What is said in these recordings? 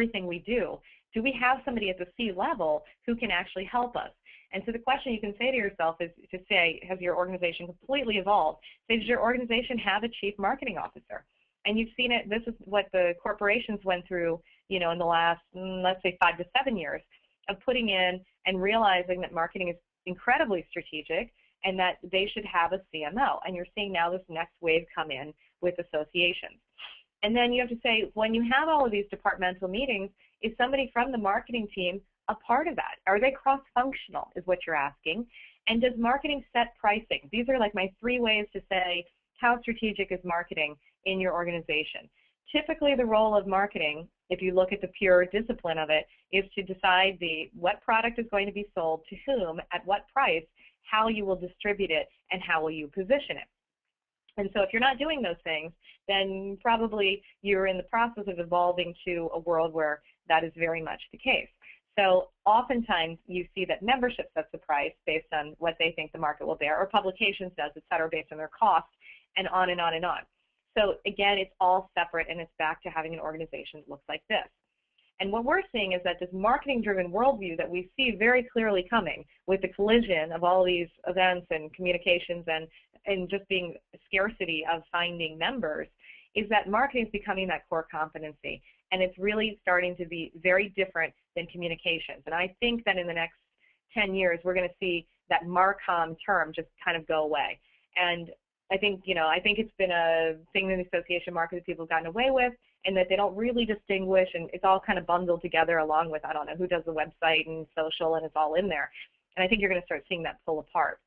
everything we do, do we have somebody at the C level who can actually help us? And so the question you can say to yourself is to say, has your organization completely evolved? Say, does your organization have a chief marketing officer? And you've seen it, this is what the corporations went through, you know, in the last, let's say 5 to 7 years of putting in and realizing that marketing is incredibly strategic and that they should have a CMO. And you're seeing now this next wave come in with associations. And then you have to say, when you have all of these departmental meetings, is somebody from the marketing team a part of that? Are they cross-functional is what you're asking. And does marketing set pricing? These are like my 3 ways to say how strategic is marketing in your organization. Typically the role of marketing, if you look at the pure discipline of it, is to decide what product is going to be sold to whom, at what price, how you will distribute it, and how will you position it. And so if you're not doing those things, then probably you're in the process of evolving to a world where that is very much the case. So oftentimes you see that membership sets the price based on what they think the market will bear, or publications does, et cetera, based on their cost, and on and on and on. So again, it's all separate, and it's back to having an organization that looks like this. And what we're seeing is that this marketing-driven worldview that we see very clearly coming with the collision of all these events and communications and just being scarcity of finding members, is that marketing is becoming that core competency. And it's really starting to be very different than communications. And I think that in the next 10 years, we're going to see that Marcom term just kind of go away. And I think, I think it's been a thing in the association market that people have gotten away with, and that they don't really distinguish, and it's all kind of bundled together along with, I don't know, who does the website and social, and it's all in there. And I think you're going to start seeing that pull apart.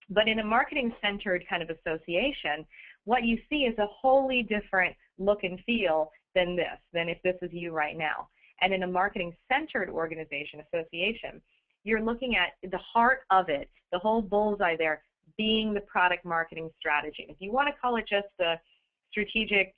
But in a marketing-centered kind of association, what you see is a wholly different look and feel than if this is you right now. And in a marketing-centered organization, association, you're looking at the heart of it, the whole bullseye there, being the product marketing strategy. If you want to call it just the strategic,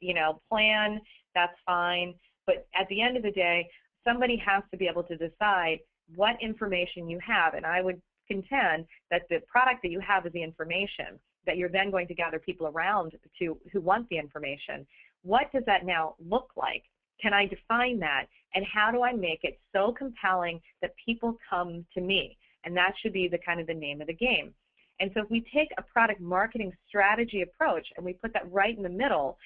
plan, that's fine. But at the end of the day, somebody has to be able to decide what information you have. And I would contend that the product that you have is the information that you're then going to gather people around to who want the information. What does that now look like? Can I define that? And how do I make it so compelling that people come to me? And that should be the kind of the name of the game. And so if we take a product marketing strategy approach and we put that right in the middle,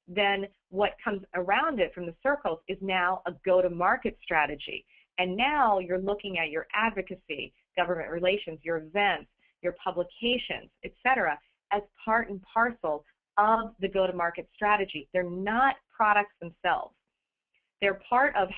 then what comes around it from the circles is now a go-to-market strategy. And now you're looking at your advocacy, government relations, your events, your publications, et cetera, as part and parcel of the go-to-market strategy. They're not products themselves. They're part of